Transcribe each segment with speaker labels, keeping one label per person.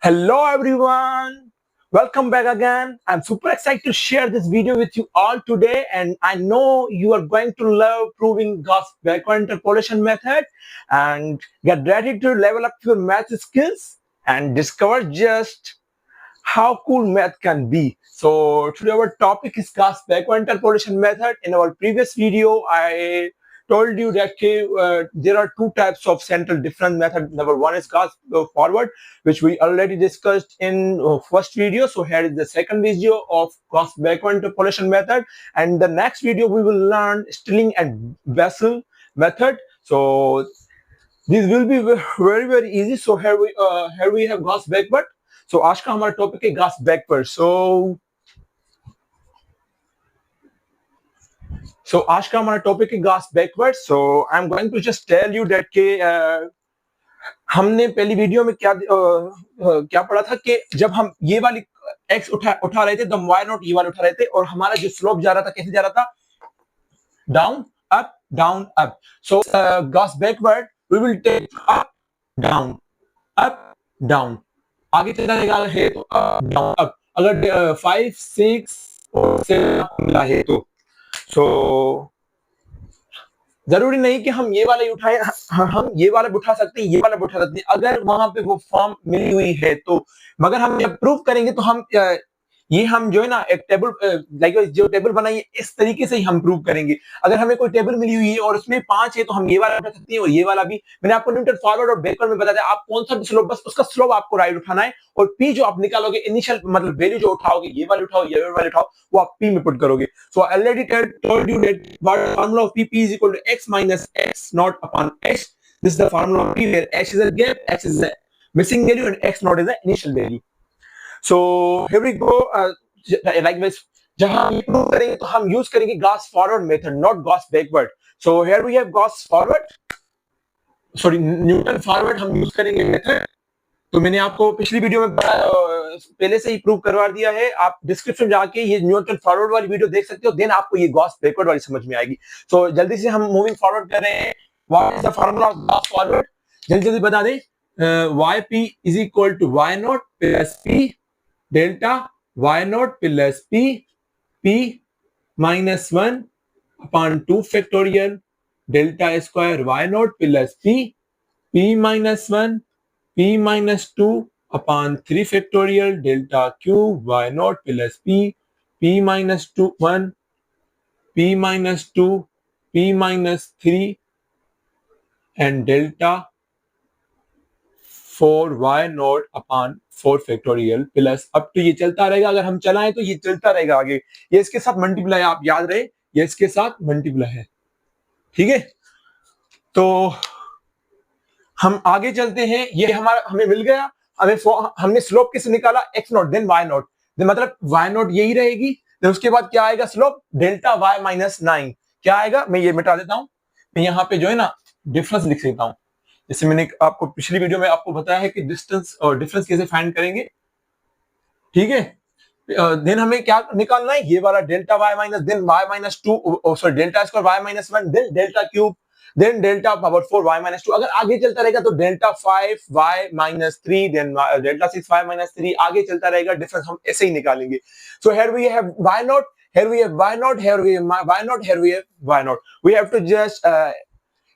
Speaker 1: Hello everyone, welcome back again. I'm super excited to share this video with you all today, and I know you are going to love proving Gauss backward interpolation method and get ready to level up your math skills and discover just how cool math can be. So today our topic is Gauss backward interpolation method. In our previous video, I told you that there are two types of central difference method. Number one is Gauss forward, which we already discussed in first video. So here is the second video of Gauss backward interpolation method, and the next video we will learn Stirling and Bessel method. So this will be very easy. So here we have Gauss backward. So आज का हमारा topic है Gauss backward. So आज का हमारा topic है Gauss backward. So I'm going to just tell you that कि हमने पहली वीडियो में क्या पढ़ा था कि जब हम ये वाली x उठा रहे थे, तो हम y नॉट ये वाले उठा रहे थे, और हमारा जो स्लोप जा रहा था कैसे जा रहा था, down up. So Gauss backward we will take up down. आगे चला रहेगा है तो डाउन अप. अगर 5 6 और 7 मिला है तो जरूरी नहीं कि हम ये वाला ही उठाएं. हम ये वाला भी उठा सकते हैं, ये वाला भी उठा सकते हैं, अगर वहां पे वो फॉर्म मिली हुई है तो. मगर हम जब प्रूव करेंगे तो हम जो है ना एक टेबल जो टेबल बनाई है इस तरीके से ही हम प्रूव करेंगे. अगर हमें कोई टेबल मिली हुई है और उसमें 5 है तो हम ये वाला उठा सकते हैं और ये वाला भी. मैंने आपको न्यूटन फॉरवर्ड और बैकवर्ड में बताया आप कौन सा भी स्लोप, बस उसका स्लोप आपको राइट उठाना है, और पी जो आप निकालोगे इनिशियल मतलब वैल्यू जो उठाओगे, ये वाली उठाओ ये वाली उठाओ, वो आप पी में पुट करोगे. So I already told you that what formula of P is equal to x minus x naught upon h. This is the formula of p where h is a gap, x is a missing value, and x naught is the initial value. So here we go. Likewise, जहां हम prove करेंगे तो हम use करेंगे Gauss forward method, not Gauss backward. So here we have Gauss forward, sorry Newton forward हम use करेंगे method. तो मैंने आपको पिछली वीडियो में पहले से ही प्रूव करवा दिया है. आप डिस्क्रिप्शन जाके ये न्यूटन फॉरवर्ड वाली वीडियो देख सकते हो, देन आपको ये Gauss backward वाली समझ में आएगी. सो जल्दी से हम मूविंग फॉरवर्ड कर रहे हैं. What is the formula of Gauss forward? जल्दी बता दें. yp is equal to y naught plus p delta y naught plus p minus 1 upon 2 factorial delta square y naught plus p minus 1 p minus 2 upon 3 factorial delta cube y naught plus p minus 2 1 p minus 2 p minus 3 and delta 4y naught upon 4 factorial plus अब तो ये चलता रहेगा. अगर हम चलाएं तो ये चलता रहेगा आगे. ये इसके साथ मल्टीप्लाई, आप याद रहे ये इसके साथ मल्टीप्लाई है. ठीक है, तो हम आगे चलते हैं. ये हमें मिल गया. हमने स्लोप किसे निकाला, x naught then y naught. मतलब y नॉट यही रहेगी. तो उसके बाद क्या आएगा स्लोप, डेल्टा y माइनस 9. क्या आएगा, मैं ये मिटा देता हूं. मैं यहाँ पे जो है ना डिफरेंस लिख देता हूं. जैसे मैंने आपको पिछली वीडियो में आपको बताया है कि डिस्टेंस और डिफरेंस कैसे फाइंड करेंगे. ठीक है, देन हमें क्या निकालना है, ये वाला delta y minus then y minus 2 sorry delta square y minus 1 then delta cube then delta power 4 y minus 2. अगर आगे चलता रहेगा तो delta 5 y minus 3 then delta 6 y minus 3 आगे चलता रहेगा. डिफरेंस हम ऐसे ही निकालेंगे. So here we have y naught, here we have y naught, here we have y naught, here we have y naught. We have to just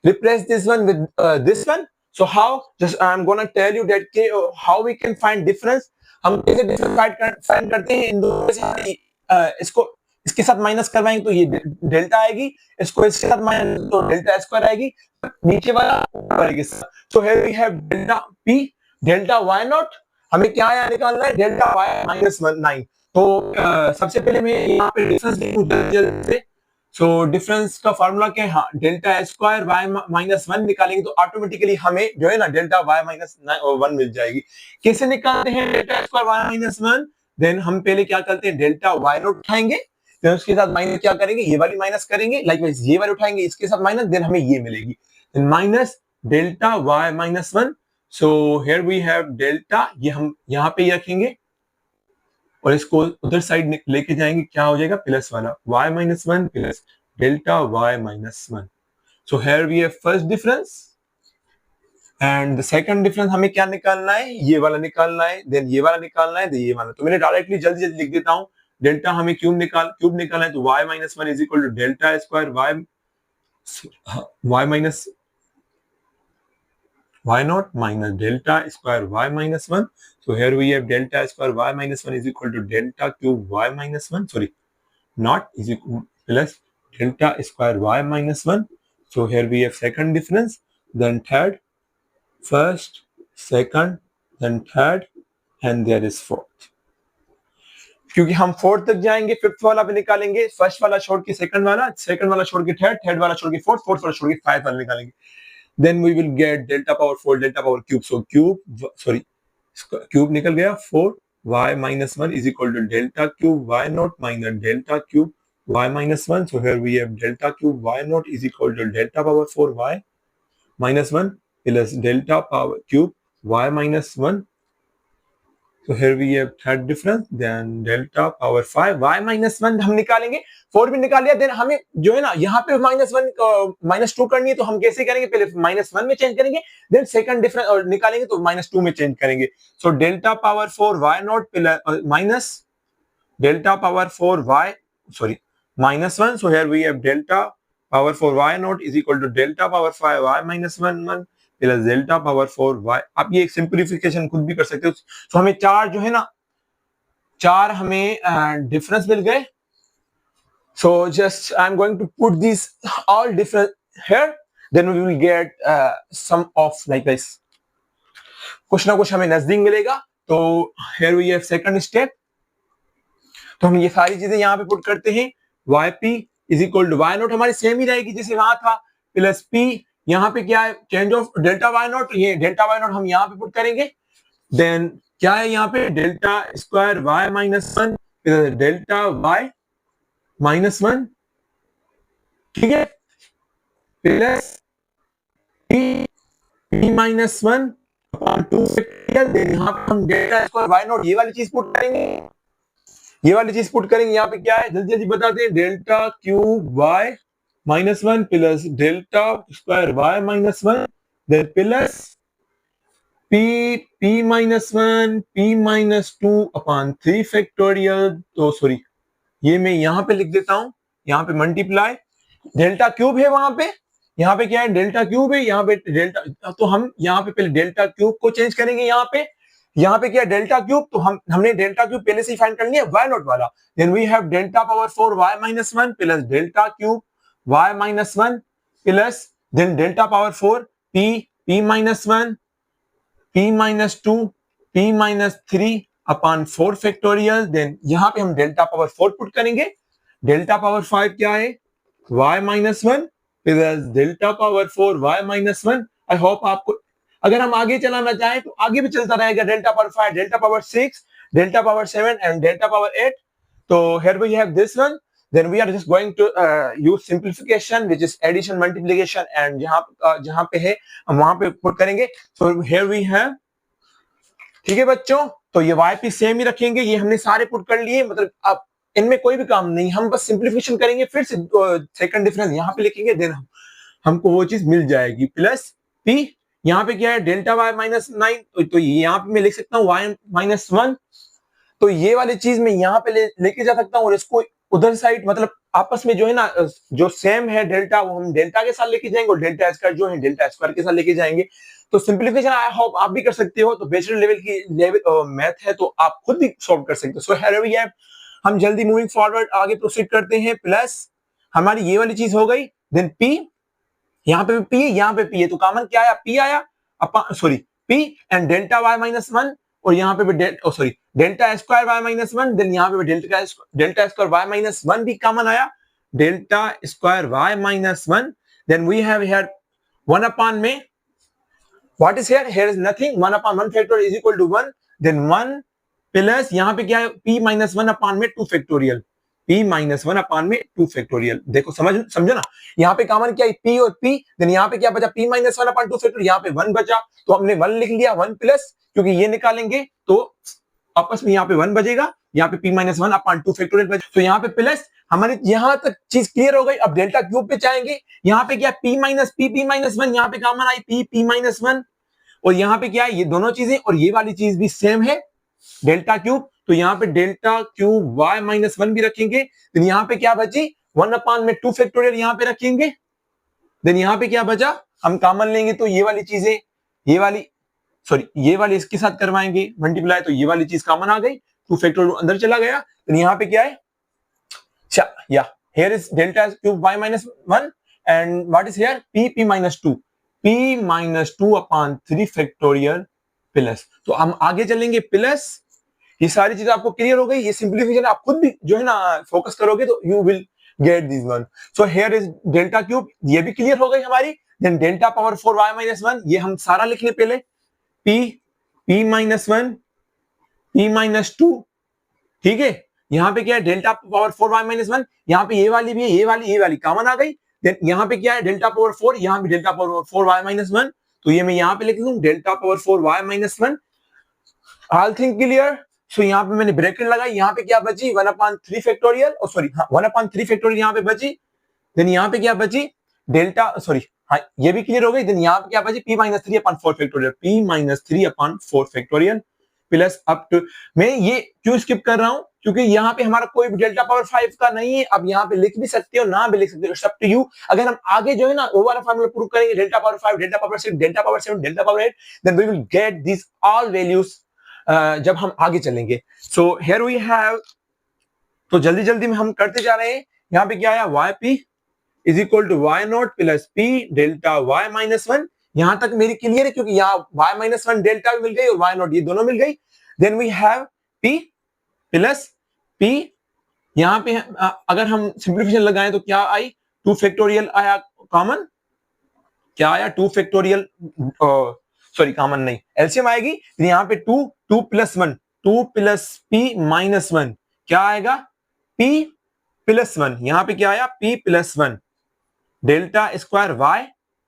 Speaker 1: replace this one with this one. So how, just I'm gonna tell you that how we can find difference. हम कैसे difference find करते हैं इन दोनों से. इसको इसके साथ minus करवाएंगे तो ये डेल्टा आएगी, इसको इसके साथ माइनस तो डेल्टा स्क्वायर आएगी, नीचे वाला आएगी. So here we have delta p delta y naught. हमें क्या यहाँ निकालना है, डेल्टा y माइनस 9. तो सबसे पहले मैं यहाँ पे डिफरेंस लिखूं जल्दी से. सो डिफरेंस का फार्मूला क्या है, डेल्टा स्क्वायर y माइनस 1 निकालेंगे तो ऑटोमेटिकली हमें जो है ना डेल्टा y माइनस 1 मिल जाएगी. कैसे निकालते हैं delta square y minus 1? Then हम पहले क्या करते हैं, डेल्टा y नोट उठाएंगे, फिर उसके साथ माइनस क्या करेंगे, ये वाली माइनस करेंगे. लाइकवाइज ये वाली उठाएंगे, इसके साथ माइनस, देन हमें ये मिलेगी. Then minus delta y minus 1. So here we have delta, ये हम यहाँ पे ही रखेंगे और इसको उधर साइड लेके जाएंगे. क्या हो जाएगा, प्लस वाला y minus 1 plus delta y minus 1. So here we have first difference. And the second difference हमें क्या निकालना है, ये वाला निकालना है, देन ये वाला निकालना है, देन ये वाला। तो मैंने डायरेक्टली जल्दी जल्दी लिख देता हूं, डेल्टा हमें क्यूब निकालना है, तो y minus one is equal to delta square y minus y naught minus delta square y minus 1. So here we have delta square y minus 1 is equal to delta cube y minus 1. Sorry, not is equal plus delta square y minus 1. So here we have second difference, then third, first, second, then third, and there is fourth. क्योंकि हम fourth तक जाएंगे, fifth वाला भी निकालेंगे, first वाला छोड़ के सेकंड वाला छोड़ के थर्ड, थर्ड वाला छोड़ के फोर्थ, फोर्थ वाला छोड़ के फाइव वाला निकालेंगे. Then we will get delta power 4, delta power cube. So cube निकल गया 4 y minus 1 is equal to delta cube y naught minus delta cube y minus 1. So here we have delta cube y naught is equal to delta power 4 y minus 1 plus delta power cube y minus 1. So here we have third difference, then delta power 5 y minus 1 हम निकालेंगे, 4 भी निकाल लिया. Then हमें जो है ना यहाँ पे -2 करनी है, तो हम कैसे करेंगे, पहले -1 में चेंज करेंगे, देन सेकंड डिफरेंस और निकालेंगे तो -2 में चेंज करेंगे. So delta power 4 y naught minus delta power 4 y -1. So here we have delta power 4 y not is equal to delta power 5 y -1 plus delta power 4 y. आप ये एक simplification खुद भी कर सकते हो. तो हमें चार जो है ना, चार हमें डिफरेंस मिल गए. So just I'm going to put these all different here, then we will get sum of like this. कुछ ना कुछ हमें नजदीक मिलेगा. तो here we have second step. तो हम ये सारी चीजें यहाँ पे पुट करते हैं. yp is equal to y not हमारी सेम ही रहेगी जैसे वहां था, प्लस p यहाँ पे क्या है, change of delta y not, ये डेल्टा y नॉट हम यहाँ पे पुट करेंगे. देन क्या है यहाँ पे, delta square y minus 1 delta y -1, ठीक है, plus p minus 1 upon 2 factorial. Then यहाँ पे हम डेल्टा स्क्वायर y नॉट ये वाली चीज पुट करेंगे, यहाँ पे क्या है जल्दी जल्दी बताते हैं, delta cube y -1 plus delta square y -1, then plus p -1 p -2 upon 3 factorial. तो सॉरी, ये मैं यहाँ पे लिख देता हूं, यहाँ पे मल्टीप्लाई, डेल्टा क्यूब है वहां पे, यहाँ पे क्या है डेल्टा क्यूब है, यहाँ पे डेल्टा, तो हम यहाँ पे पहले डेल्टा क्यूब को चेंज करेंगे. यहाँ पे क्या है डेल्टा क्यूब, तो हमने डेल्टा क्यूब पहले से ही फाइंड कर लिया y नॉट वाला. Then we have delta power 4 y -1 plus delta cube y -1 plus then delta power 4 p -1 p -2 p -3 upon 4 factorial. Then यहाँ पे हम डेल्टा पावर 4 पुट करेंगे, डेल्टा पावर 5 क्या है y -1 plus delta power 4 y -1. I hope आपको, अगर हम आगे चलाना चाहें तो आगे भी चलता रहेगा, delta power 5, delta power 6, delta power 7 and delta power 8. तो here we have this one. Then we are just going to use simplification, which is addition, multiplication, and जहां पे है हम वहां पे पुट करेंगे. So here we have, ठीक है बच्चों, तो ये yp सेम ही रखेंगे, ये हमने सारे पुट कर लिए, मतलब अब इनमें कोई भी काम नहीं, हम बस सिंप्लीफिकेशन करेंगे, फिर से सेकंड डिफरेंस यहाँ पे लिखेंगे, देन हमको वो चीज मिल जाएगी. प्लस p यहाँ पे क्या है डेल्टा y -9, तो यहाँ पे मैं लिख सकता हूँ y -1. तो ये वाली चीज मैं यहाँ पे लेके जा सकता हूँ, और इसको उधर साइड, मतलब आपस में जो है ना, जो सेम है डेल्टा, वो हम डेल्टा के साथ लेके जाएंगे, और डेल्टा स्क्वायर जो है डेल्टा स्क्वायर के साथ लेके जाएंगे. तो सिंप्लीफिकेशन आई होप आप भी कर सकते हो. तो बैचलर लेवल की मैथ है, तो आप खुद भी सॉल्व कर सकते हो. सो हियर वी हैव, हम जल्दी मूविंग फॉरवर्ड आगे प्रोसीड करते हैं. प्लस हमारी ये वाली चीज हो गई, देन p, यहाँ पे भी p है, यहाँ पे p है, तो कॉमन क्या आया, p आया, p एंड डेल्टा y -1, और यहाँ पे भी डेल्टा स्क्वायर y -1, देन यहाँ पे भी डेल्टा स्क्वायर y -1 भी कॉमन आया, delta square y -1. Then we have here 1 upon में, what is here, here is nothing, 1 upon 1 factorial is equal to 1, then 1 plus यहाँ पे क्या है p -1 अपॉन में 2 फैक्टोरियल, p -1 अपॉन में 2 फैक्टोरियल. देखो समझो ना, यहाँ पे कॉमन क्या है p और p, देन यहाँ पे क्या बचा p -1 अपॉन 2 फैक्टोरियल, यहाँ पे 1 बचा, तो हमने 1 लिख लिया, 1 प्लस, क्योंकि ये निकालेंगे तो आपस में यहाँ पे 1 बजेगा, यहाँ पे p -1 अपॉन 2 फैक्टोरियल बचा, तो यहाँ पे प्लस. हमारे यहाँ तक चीज क्लियर हो गई. अब डेल्टा क्यूब पे जाएंगे, यहाँ पे क्या p -1 यहाँ पे कॉमन आई p -1, और यहाँ पे क्या है, ये दोनों चीजें और ये वाली चीज भी सेम है, डेल्टा क्यूब। तो यहाँ पे डेल्टा क्यूब y माइनस 1 भी रखेंगे। तो यहाँ पे क्या बची, 1/2 फैक्टोरियल यहाँ पे रखेंगे। देन यहाँ पे क्या बचा, हम कॉमन लेंगे तो ये वाली चीजें, ये वाली सॉरी ये वाली इसके साथ करवाएंगे मल्टीप्लाई, तो ये वाली चीज कॉमन आ गई, 2 फैक्टोरियल अंदर चला गया। तो यहाँ पे क्या है, या here is delta cube y minus 1 and what is here p minus 2, p minus 2 upon 3 factorial plus. तो हम आगे चलेंगे प्लस, ये सारी चीजें आपको क्लियर हो गई। ये सिंप्लीफिकेशन आप खुद भी जो है ना फोकस करोगे तो you will get this one. So here is delta cube, ये भी क्लियर हो गई हमारी। Then delta power 4 y minus 1, ये हम सारा लिख ले पहले, p माइनस 1 p माइनस 2, ठीक है। यहाँ पे क्या है, डेल्टा पावर 4 y माइनस 1, यहाँ पे ये वाली भी है, ये वाली कॉमन आ गई। देन यहाँ पे क्या है, डेल्टा पावर 4, यहाँ भी डेल्टा पावर 4 y माइनस 1, तो ये मैं यहाँ पे लिख लूं delta power 4 y minus 1। All thing clear. So यहाँ पे मैंने ब्रैकेट लगाई, यहाँ पे क्या बची 1/3 फैक्टोरियल, और सॉरी हाँ 1/3 फैक्टोरियल यहाँ पे बची। देन यहाँ पे क्या बची डेल्टा, सॉरी हाँ ये भी क्लियर हो गई। देन यहाँ पे क्या बची p minus 3/4 factorial, p minus 3/4 factorial plus up to. मैं ये क्यों स्किप कर रहा हूं, क्योंकि यहाँ पे हमारा कोई भी डेल्टा पावर 5 का नहीं है। अब यहाँ पे लिख भी सकते हो ना भी लिख सकते हो, इट्स अप टू यू। अगर हम आगे जो है ना वो वाला फार्मूला प्रूव करेंगे, delta power 5, delta power 6, delta power 7, delta power 8, then we will get this all values जब हम आगे चलेंगे। सो हियर वी हैव, तो जल्दी जल्दी में हम करते जा रहे हैं। यहाँ पे क्या आया, y p is equal to y naught plus p delta y minus 1। यहां तक मेरी क्लियर है, क्योंकि यहाँ y माइनस 1 डेल्टा भी मिल गई और y नॉट, ये दोनों मिल गई। Then we have p plus p, यहाँ पे अगर हम सिंप्लीफिकेशन लगाएं तो क्या आई, 2 फैक्टोरियल आया कॉमन, क्या आया 2 फैक्टोरियल, सॉरी कॉमन नहीं एलसीएम आएगी। यहाँ पे 2 प्लस 1, 2 प्लस p माइनस 1 क्या आएगा, p प्लस 1। यहाँ पे क्या आया p plus 1 delta square y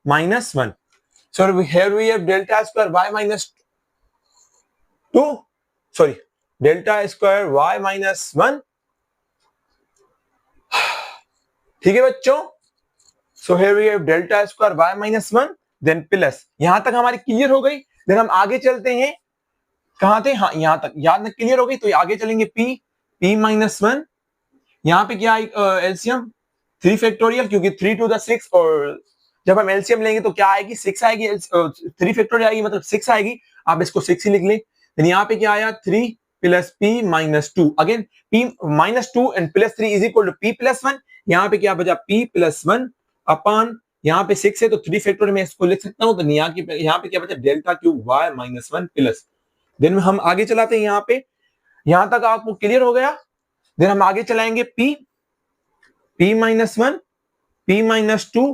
Speaker 1: minus 1। So here we have delta square y minus 2, sorry delta square y minus 1, ठीक है बच्चों। So here we have delta square y minus 1, then plus, यहां तक हमारी क्लियर हो गई। देन हम आगे चलते हैं, कहां थे, हाँ यहां तक, याद तक क्लियर हो गई। तो आगे चलेंगे p माइनस 1, यहाँ पे क्या एलसीएम 3 फैक्टोरियल, क्योंकि 3 to the 6, और जब हम एलसीएम लेंगे तो क्या आएगी 6 आएगी, 3 फैक्टोरियल आएगी मतलब 6 आएगी। आप इसको 6 ही लिख लें। देन यहाँ पे क्या आया 3 plus p minus 2, again p minus 2 and plus 3 is equal to p plus 1। यहाँ पे क्या बचा p प्लस 1 अपॉन, यहाँ पे 6 है तो 3 फैक्टोरियल में इसको लिख सकता हूँ। तो यहाँ पे क्या बचा delta cube y minus 1 plus. Then हम आगे चलाते हैं, यहाँ पे यहाँ तक आपको क्लियर हो गया। देन हम आगे चलाएंगे p minus 1 p minus 2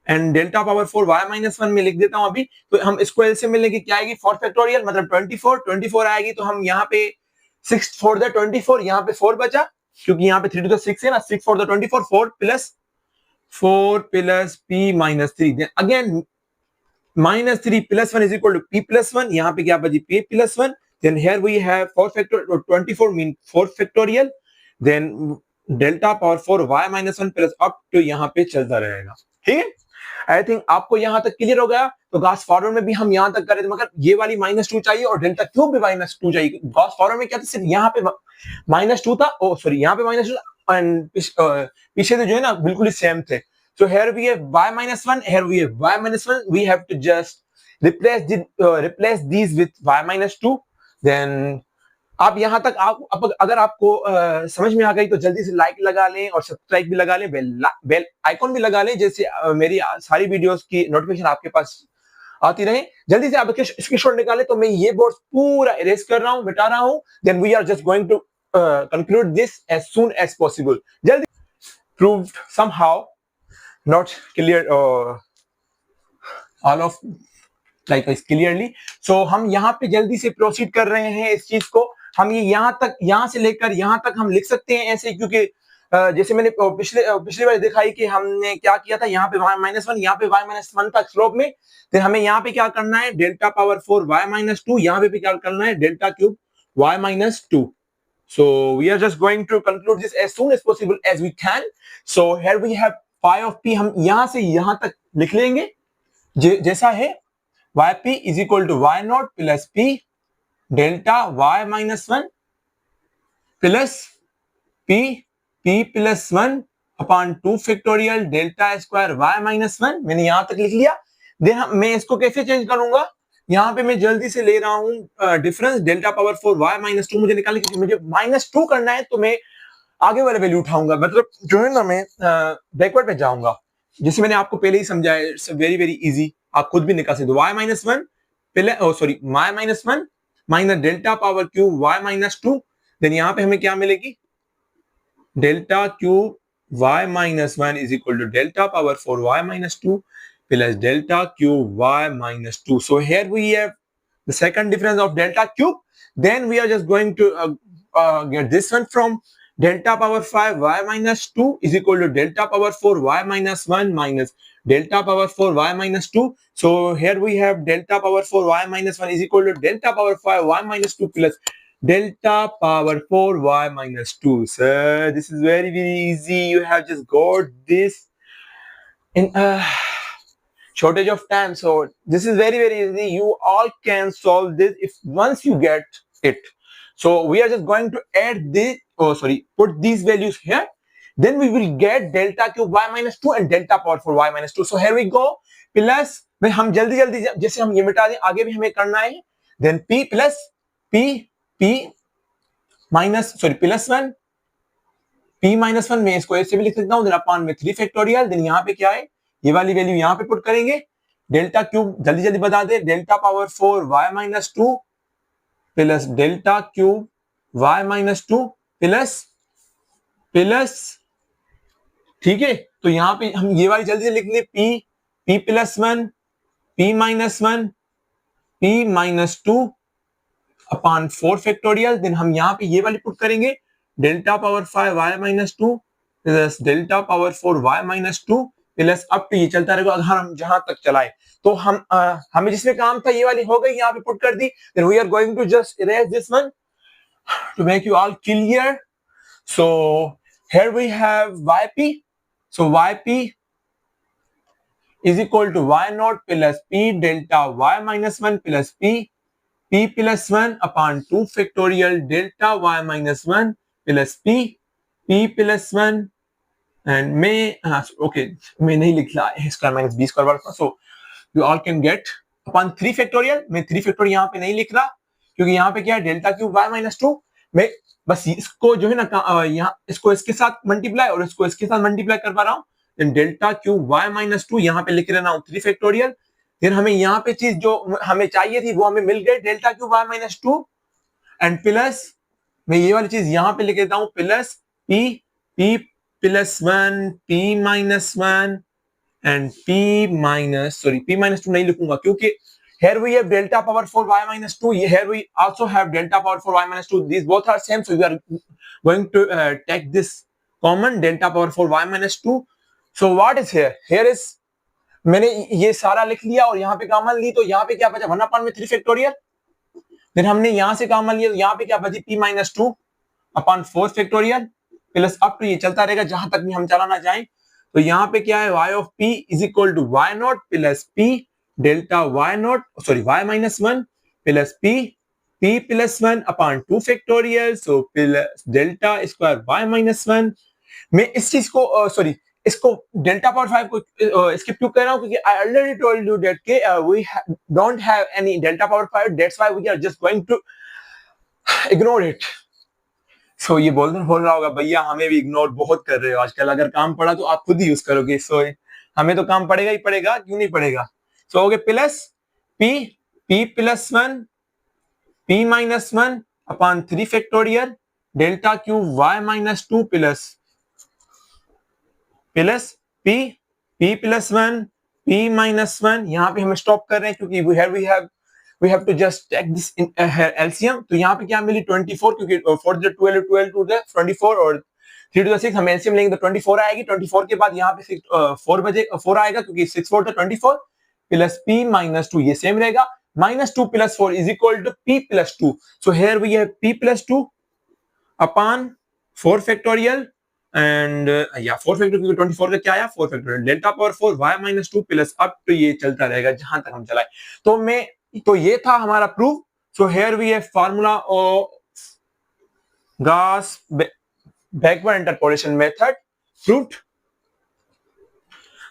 Speaker 1: and delta power 4 y minus 1 में लिख देता हूं अभी। तो हम इसको एलसीएम में लेंगे, क्या आएगी 4 फैक्टोरियल मतलब 24 आएगी। तो हम यहाँ पे 6 4 द 24, यहाँ पे 4 बचा, क्योंकि यहाँ पे 3 to the 6 है ना, 6 4 द 24, 4 plus p minus 3, again minus 3 plus 1 is equal to p plus 1। यहाँ पे क्या बची p plus 1। Then here we have 4 factorial, 24 mean 4 factorial, then delta power 4 y minus 1 plus up to यहाँ पे चलता रहेगा, ठीक है। आई थिंक आपको यहां तक क्लियर हो गया। तो गॉस फॉर्मूले में भी हम यहां तक करें, मगर ये वाली -2 चाहिए और डेल्टा क्यूब भी -2 चाहिए। गॉस फॉर्मूले में क्या था, सिर्फ यहाँ पे -2 था, ओ सॉरी यहाँ पे -2 एंड पीछे तो जो है ना बिल्कुल ही सेम थे। So here we have y minus 1, here we have y minus 1, we have to just replace these with y minus 2। Then आप यहां तक अगर आपको समझ में आ गई तो जल्दी से लाइक लगा लें और सब्सक्राइब भी लगा लें, बेल आइकॉन भी लगा लें, जैसे मेरी सारी वीडियोस की नोटिफिकेशन आपके पास आती रहे। जल्दी से आप स्क्रीनशॉट निकालें। तो मैं ये बोर्ड पूरा इरेज कर रहा हूं, मिटा रहा हूं। Then we are just going to conclude this as soon as possible. जल्दी proved somehow not clear all of like clearly. So हम यहाँ पे जल्दी से प्रोसीड कर रहे हैं इस चीज को। हम ये यहाँ से लेकर यहाँ तक हम लिख सकते हैं ऐसे, क्योंकि जैसे मैंने पिछली बार दिखाई कि हमने क्या किया था, यहाँ पे y माइनस 1, यहाँ पे y माइनस 1 था स्लोप में। फिर हमें यहाँ पे क्या करना है, डेल्टा पावर 4 y माइनस 2, यहाँ पे भी क्या करना है delta cube y minus 2। So we are just going to conclude this as soon as possible as we can. So here we have phi of p, हम यहाँ से यहाँ तक लिख लेंगे जैसा है। yp is equal to y naught plus p delta y minus 1 plus p plus 1 upon 2 factorial delta square y minus 1। मैंने यहां तक लिख लिया। देन मैं इसको कैसे चेंज करूंगा, यहाँ पे मैं जल्दी से ले रहा हूँ difference delta power 4 y minus 2 मुझे निकालने के लिए, मुझे -2 करना है तो मैं आगे वाले वैल्यू उठाऊंगा, मतलब जो है ना मैं बैकवर्ड पे जाऊंगा, जैसे मैंने आपको पहले ही समझाया। इट्स वेरी वेरी इजी, आप खुद भी निकाल सकते हो। y माइनस 1 पहले sorry y minus 1 minus delta power cube y minus 2, then यहाँ पे हमें क्या मिलेगी, delta cube y minus 1 is equal to delta power 4 y minus 2 plus delta cube y minus 2. So here we have the second difference of delta cube. Then we are just going to get this one from delta power 5 y minus 2 is equal to delta power 4 y minus 1 minus delta power 4 y minus 2. So here we have delta power 4 y minus 1 is equal to delta power 5 y minus 2 plus delta power 4 y minus 2. Sir, this is very very easy. You have just got this in shortage of time. So this is very very easy. You all can solve this if once you get it. So we are just going to add this, put these values here. Then we will get delta cube y minus 2 and delta power 4 y minus 2. So here we go. Plus हम जल्दी जल्दी जैसे हम ये मिटा दें, आगे भी हमें करना है। Then p plus p minus plus 1 p minus 1 में इसको ऐसे भी लिख सकता हूं, देन अपॉन में 3 फैक्टोरियल। देन यहाँ पे क्या है, ये वाली वैल्यू यहाँ पे पुट करेंगे। डेल्टा क्यूब जल्दी जल्दी बता दे, delta power 4 y minus 2 plus delta cube y minus 2 plus ठीक है। तो यहाँ पे हम ये वाली जल्दी से लिख ले, p plus 1 p minus 1 p minus 2 upon 4 factorial. Then हम यहाँ पे ये वाली पुट करेंगे, delta power 5 y minus 2 plus delta power 4 y minus 2 plus up to ये चलता रहेगा अगर हम जहां तक चलाए। तो हम हमें जिसमें काम था ये वाली हो गई, यहाँ पे पुट कर दी। Then we are going to just erase this one to make you all clear. So here we have yp, so yp is equal to y naught plus p delta y minus 1 plus p plus 1 upon 2 factorial delta y minus 1 plus p plus 1 and may okay मैं नहीं लिख रहा है square minus b square वर्ग, so you all can get upon 3 factorial. मैं 3 factorial यहाँ पे नहीं लिख रहा क्योंकि यहाँ पे क्या है, डेल्टा क्यूब y माइनस 2। मैं बस इसको जो है ना यहाँ इसको इसके साथ मल्टीप्लाई और इसको इसके साथ मल्टीप्लाई करवा रहा हूँ। Then delta cube y minus 2 यहाँ पे लिख रहा हूँ 3 फैक्टोरियल। फिर हमें यहाँ पे चीज जो हमें चाहिए थी वो हमें मिल गई, delta cube y minus 2 and plus मैं ये वाली चीज यहाँ पे लिख देता हूँ, plus p plus 1 p minus 1 and p minus p minus 2 नहीं लिखूंगा क्योंकि here we have delta power 4 y minus 2, here we also have delta power 4 y minus 2, these both are same, so you are going to take this common delta power 4 y minus 2. So what is here, here is मैंने ये सारा लिख लिया और यहाँ पे common ली, तो यहाँ पे क्या बचा 1 अपॉन में 3 फैक्टोरियल। फिर हमने यहाँ से कॉमन लिया तो यहाँ पे क्या बची p minus 2 upon 4 factorial plus up to ये चलता रहेगा जहां तक भी हम चलाना चाहें। तो यहाँ पे क्या है, y of p is equal to y not plus p delta y not y minus 1 plus p plus 1 upon 2 factorial, so plus delta square y minus 1। मैं इस चीज को इसको डेल्टा पावर 5 को स्किप क्यों कर रहा हूं क्योंकि I already told you that के we don't have any delta power 5, that's why we are just going to ignore it. So ये बोल रहा होगा भैया हमें भी इग्नोर बहुत कर रहे हो आजकल, अगर काम पड़ा तो आप खुद ही यूज करोगे, सो हमें तो काम पड़ेगा ही पड़ेगा, क्यों नहीं पड़ेगा। So okay, plus p plus 1 p minus 1 upon 3 factorial delta cube y minus 2 plus p plus 1 p minus 1। यहाँ पे हम स्टॉप कर रहे हैं क्योंकि we have to just take this in LCM। तो यहाँ पे क्या मिली 24, क्योंकि 4 to 12 to the 24 और 3 to the 6 हम LCM लेंगे तो 24 आएगी। 24 के बाद यहाँ पे 4 आएगा क्योंकि 6 4 तो 24 प्लस p माइनस 2 ये सेम रहेगा, minus 2 plus 4 is equal to p plus 2। So here we have p plus 2 upon 4 factorial and या 4 फैक्टोरियल, क्योंकि 24 का क्या आया 4 factorial, delta power 4 y minus 2 plus up to ये चलता रहेगा जहां तक हम चलाए। तो ये था हमारा proof. So here we have formula of Gauss backward interpolation method proved.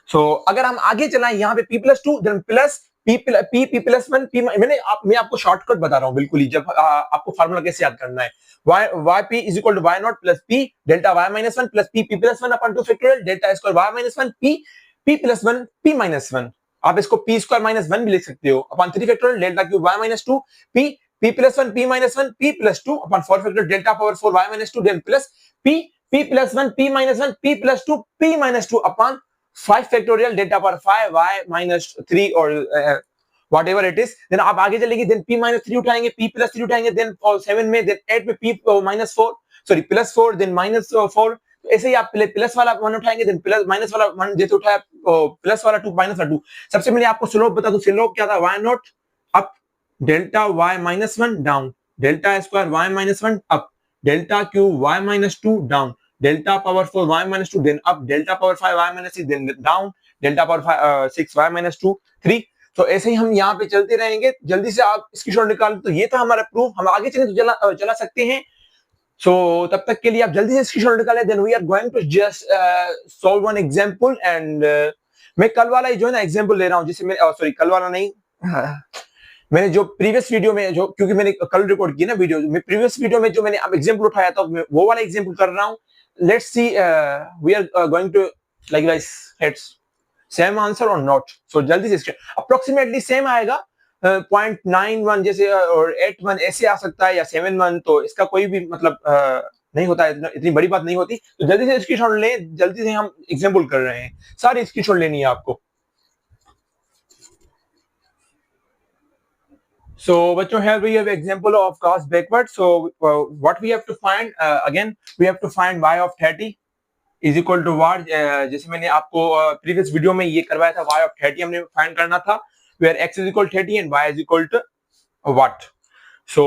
Speaker 1: So अगर हम आगे चलाएं यहाँ पे p plus 2 then plus p plus 1 p, मैं आपको शॉर्टकट बता रहा हूँ बिल्कुल ही, जब आपको फार्मूला कैसे याद करना है। y p is equal to y not plus p delta y minus 1 plus p plus 1 upon 2 factorial delta square y minus 1 p plus 1 p minus 1। आप इसको p स्क्वायर माइनस 1 भी लिख सकते हो upon 3 factorial delta cube y minus 2 p plus 1 p minus 1 p plus 2 upon 4 factorial delta power 4 y minus 2 then plus p plus 1 p minus 1 p plus 2 p minus 2 upon 5 factorial delta power 5 y minus 3 और whatever it is। Then आप आगे चलेंगे, then p minus 3 उठाएंगे, p plus 3 उठाएंगे, then 7 में, then 8 में p minus 4 sorry plus 4 then minus 4। ऐसे ही आप पहले प्लस वाला 1 उठाएंगे, देन प्लस माइनस वाला 1 जैसे उठाया प्लस वाला 2 माइनस वाला 2। सबसे पहले आपको स्लोप बता दूं, स्लोप क्या था y not up delta y minus 1 down delta square y minus 1 up delta cube y minus 2 down delta power 4 y minus 2 then up delta power 5 y minus 6 then down delta power 6 y minus 2 3। तो ऐसे ही हम यहाँ पे चलते रहेंगे। जल्दी से आप स्क्रीनशॉट निकाल। तो ये था हमारा प्रूफ। हम आगे चले तो चला सकते हैं। सो तब तक के लिए आप जल्दी से स्क्रीनशॉट निकालें। Then we are going to just solve one example and मैं कल वाला ही जो है ना एग्जांपल ले रहा हूँ, जिससे मैं सॉरी कल वाला नहीं, मैंने जो प्रीवियस वीडियो में जो, क्योंकि मैंने कल रिकॉर्ड की ना वीडियो, मैं प्रीवियस वीडियो में जो मैंने अब एग्जांपल उठाया था वो वाला एग्जांपल कर रहा हूँ। Let's see we are going to like guys let's same answer और नॉट। सो जल्दी से अप्रोक्सीमेटली सेम आएगा 0.91 जैसे और 81 ऐसे आ सकता है या 71, तो इसका कोई भी मतलब नहीं होता है, इतनी बड़ी बात नहीं होती। तो जल्दी से स्क्रीनशॉट लें, जल्दी से हम एग्जांपल कर रहे हैं, सारी स्क्रीनशॉट लेनी है आपको। So बच्चों here we have example of Gauss backward. So what we have to find again we have to find y of 30 is equal to what, जैसे मैंने आपको प्रीवियस वीडियो में ये करवाया था, y of 30 हमने फाइंड करना था, where x is equal to 30 and y is equal to what। So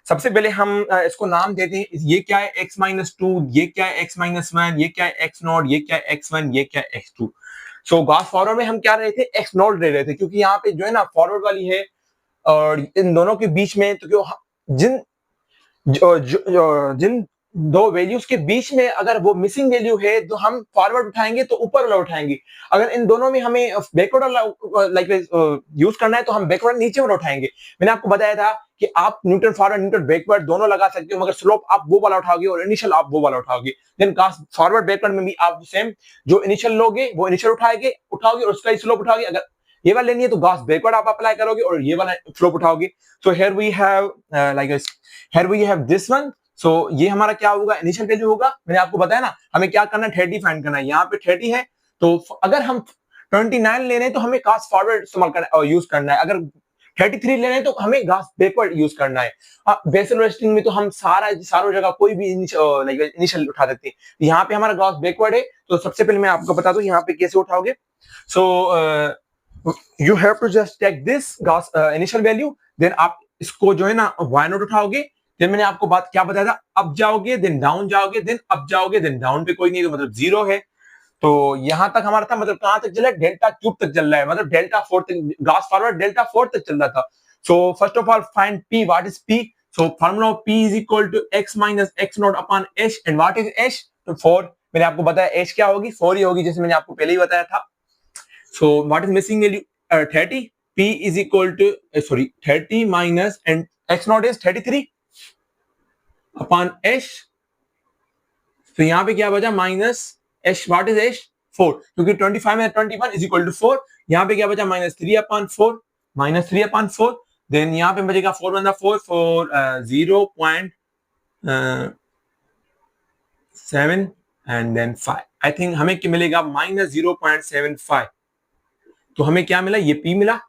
Speaker 1: सबसे पहले हम इसको नाम देते हैं। ये क्या है x minus 2, ये क्या है x minus 1, ये क्या है x नॉट, ये क्या है x1, ये क्या है x2। सो गॉस फॉरवर्ड में हम क्या रहे थे, x नॉट ले रहे थे, क्योंकि यहाँ पे जो है ना फॉरवर्ड वाली है और इन दोनों के बीच में, तो जिन दो वैल्यूज के बीच में अगर वो मिसिंग वैल्यू है तो हम फॉरवर्ड उठाएंगे तो ऊपर वाला उठाएंगे। अगर इन दोनों में हमें बैकवर्ड वाला लाइक यूज करना है तो हम बैकवर्ड नीचे वाला उठाएंगे। मैंने आपको बताया था कि आप न्यूटन फॉरवर्ड न्यूटन बैकवर्ड दोनों लगा सकते हो, मगर स्लोप आप वो वाला उठाओगे और इनिशियल आप वो वाला उठाओगे। देन गॉस फॉरवर्ड बैकवर्ड में भी आप सेम, जो इनिशियल लोगे वो इनिशियल उठाओगे और उसका ही स्लोप उठाओगे। अगर ये वाला लेनी है तो गॉस बैकवर्ड आप अप्लाई करोगे और ये वाला स्लोप उठाओगे। So here we have like here we have this one. So ये हमारा क्या होगा, इनिशियल वैल्यू होगा। मैंने आपको बताया ना हमें क्या करना है, 30 फाइंड करना है। यहाँ पे 30 है, तो अगर हम 29 ले रहे हैं तो हमें गॉस फॉरवर्ड इस्तेमाल करना है और यूज करना है। अगर 33 ले रहे हैं तो हमें गॉस बैकवर्ड यूज करना है। बेसल रेस्टिंग में तो हम सारों जगह कोई भी इनिशियल उठा देते हैं। यहाँ पे हमारा गॉस बैकवर्ड है, तो सबसे पहले मैं आपको बता दूं यहाँ पे कैसे उठाओगे। सो you have to just take this Gauss initial value, then आप इसको जो है ना y नॉट उठाओगे। then मैंने आपको बात क्या बताया था, अप जाओगे देन डाउन जाओगे, देन अप जाओगे देन डाउन पे कोई नहीं, तो मतलब 0 है। तो यहां तक हमारा था, मतलब कहां तक चला है, डेल्टा क्यूब तक चल रहा है, मतलब डेल्टा 4 तक, गॉस फॉरवर्ड डेल्टा 4 तक चल रहा था। So first of all find p, what is p। So formula of p is equal to x minus x not upon h and what is h, तो 4। मैंने आपको बताया h क्या होगी, 4 ही होगी, जैसे मैंने आपको पहले ही बताया था। So what is missing value, 30, p is equal to 30 minus and x naught is 33 upon h। तो यहाँ पे क्या बचा, minus h, what is h, 4, क्योंकि 25 में 21 is equal to 4। यहाँ पे क्या बचा, minus 3 upon 4, minus 3 upon 4। Then यहाँ पे बचेगा 4 बन 4 for 0.7 and then 5। I think हमें क्या मिलेगा, माइनस 0.75। तो हमें क्या मिला, ये p मिला।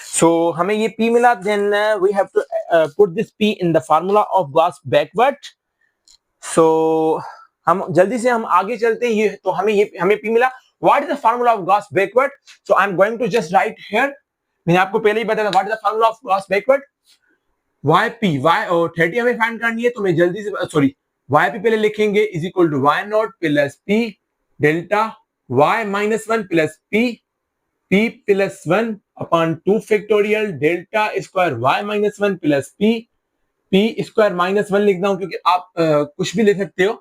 Speaker 1: सो हमें ये p मिला। Then we have to put this p in the formula of Gauss backward. So हम जल्दी से हम आगे चलते हैं। ये तो हमें p मिला। What is the formula of Gauss backward. So I am going to just write here. मैंने आपको पहले ही बताया था what is the formula of Gauss backward. y p y और 30 हमें फाइंड करनी है, तो मैं जल्दी से y पे पहले लिखेंगे is equal to y not plus p delta y minus 1 plus p plus 1 upon 2 factorial delta square y minus 1 plus p square minus 1 लिखता हूं क्योंकि आप कुछ भी ले सकते हो।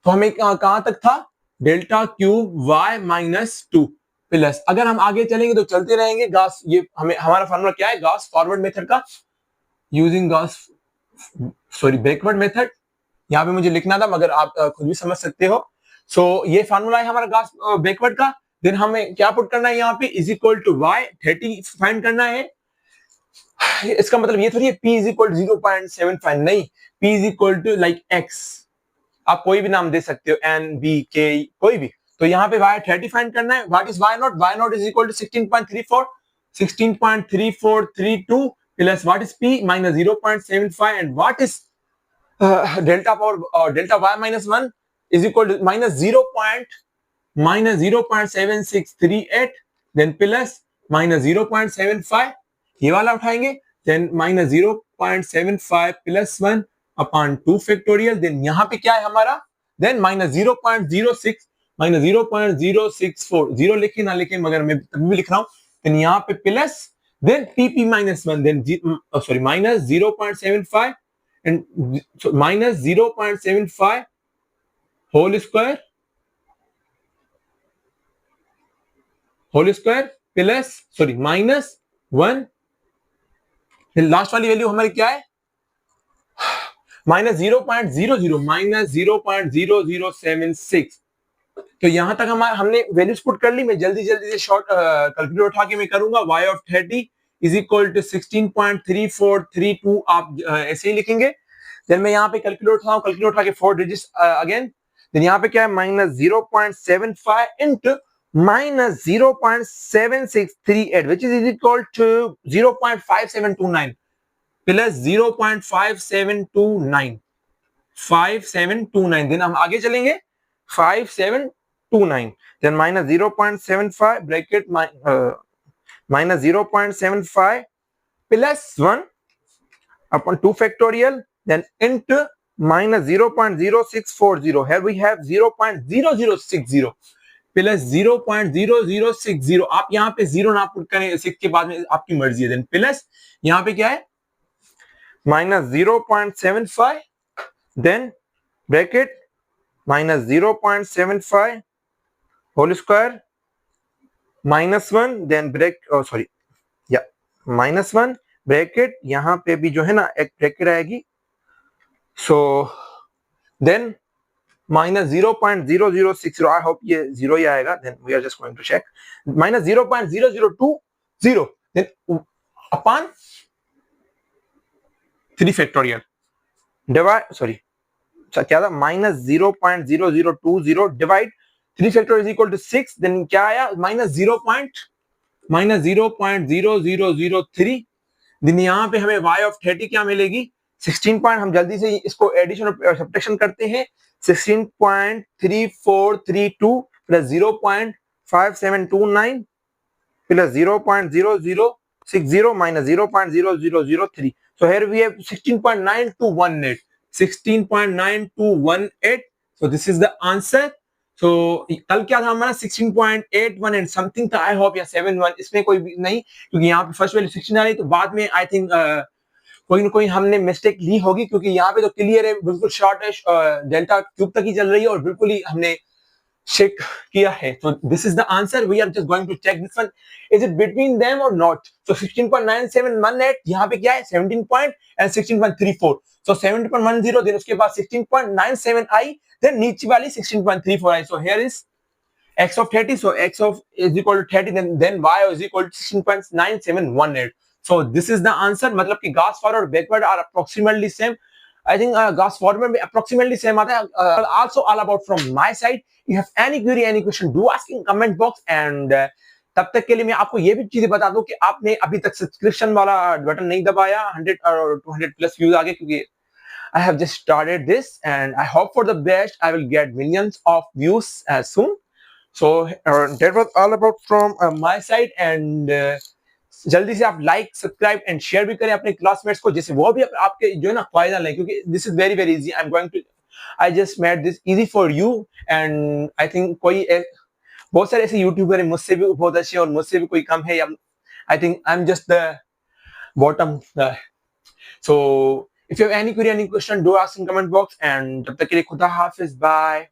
Speaker 1: तो हमें कहां तक था, delta cube y minus 2 plus, अगर हम आगे चलेंगे तो चलते रहेंगे गॉस, ये हमारा फार्मूला क्या है, गॉस फॉरवर्ड मेथड का, using Gauss sorry backward method, यहाँ पे मुझे लिखना था मगर आप खुद भी समझ सकते हो। सो ये फार्मूला है हमारा गॉस बैकवर्ड का। देन हमें क्या पुट करना है यहाँ पे, is equal to y 30 find करना है। इसका मतलब ये थोड़ी है p इज इक्वल टू 0.75, नहीं, p is equal to like x, आप कोई भी नाम दे सकते हो, n b k कोई भी। तो यहाँ पे y 30 फाइंड करना है। What is y not is equal to 16.34 plus what is p minus 0.75 and what is delta power delta y minus 1 is equal to minus 0.7638 then plus minus 0.75, ये वाला उठाएंगे, then minus 0.75 plus 1 upon 2 factorial, then यहाँ पे क्या है हमारा, then minus 0.06 minus 0.064, zero लिखे ना लिखे मगर मैं तभी भी लिख रहा हूँ, देन यहाँ पे plus, then p minus 1, then sorry minus 0.75 and minus 0.75 whole square plus sorry minus 1, last वाली वैल्यू हमारी क्या है, माइनस 0.00 माइनस 0.0076। तो यहां तक हमने वैल्यूज पुट कर ली। मैं जल्दी से शॉर्ट कैलकुलेटर उठा के मैं करूंगा, y of 30 is equal to 16.3432, आप ऐसे ही लिखेंगे। देन मैं यहाँ पे कैलकुलेटर उठाऊं, कैलकुलेटर उठा के 4 डिजिट्स अगेन, देन यहाँ पे क्या है, minus 0.75 into minus 0.7638 which is equal to 0.5729 plus 0.5729 then हम आगे चलेंगे 5729, then minus 0.75 bracket minus 0.75 plus 1 upon 2 factorial then into minus 0.0640, here we have 0.0060 plus 0.0060, आप यहाँ पे जीरो ना पुट करें, 6 के बाद में आपकी मर्जी है, देन प्लस यहाँ पे क्या है minus 0.75 then bracket minus 0.75 whole square minus 1 then break sorry या माइनस 1 ब्रैकेट, यहाँ पे भी जो है ना एक ब्रैकेट आएगी, so then minus 0.0060, I hope ये जीरो ही आएगा, then we are just going to check, minus 0.0020 then upon 3 factorial divide sorry क्या था, minus 0.0020 divide 3 factorial is equal to 6, then क्या आया माइनस 0.0003, दिन यहाँ पे हमें y ऑफ 30 क्या मिलेगी 16 पॉइंट, हम जल्दी से इसको एडिशन और सब्ट्रैक्शन करते हैं, 16.3432 plus 0.5729 plus 0.0060 minus 0.0003, so here we have 16.9218, so this is the answer। so कल क्या था हमारा 16.81 एंड समथिंग था, आई होप या 71, इसमें कोई भी नहीं क्योंकि यहाँ पे फर्स्ट वैल्यू 16 आ रही, तो बाद में आई थिंक कोई ना कोई हमने मिस्टेक ली होगी, क्योंकि यहाँ पे तो क्लियर है, बिल्कुल शॉर्ट है, डेल्टा क्यूब तक ही चल रही है और बिल्कुल ही हमने चेक किया है। तो this is the answer, we are just going to check this one, is it between them और नॉट। सो 16.9718 यहाँ पे क्या है 17 पॉइंट एंड 16.34, सो 17.10 देन उसके बाद 16.97 आई, देन नीचे वाली 16.34 आई, so here is x of 30, so x of is equal to 30, then y is equal to 16.9718, so this is the answer। मतलब कि Gauss forward और backward are approximately same, I think Gauss forward में approximately same आता है। Also all about from my side, you have any query any question do ask in comment box, and तब तक के लिए मैं आपको ये भी चीजें बता दूं कि आपने अभी तक सब्सक्रिप्शन वाला बटन नहीं दबाया, 100 और 200 प्लस व्यूज आ गए, क्योंकि I have just started this and I hope for the best, I will get millions of views soon। So that was all about from my side, and जल्दी से आप like subscribe and share भी करें अपने classmates को, जैसे वो भी आपके जो है ना फायदा लें, क्योंकि this is very very easy. I am going to I just made this easy for you and I think बहुत सारे ऐसे यूट्यूबर है मुझसे भी बहुत अच्छे और मुझसे भी कोई कम है, या I think I am just the bottom. So if you have any query any question do ask in comment box, and जब तक के लिए खुदा हाफिज, बाय.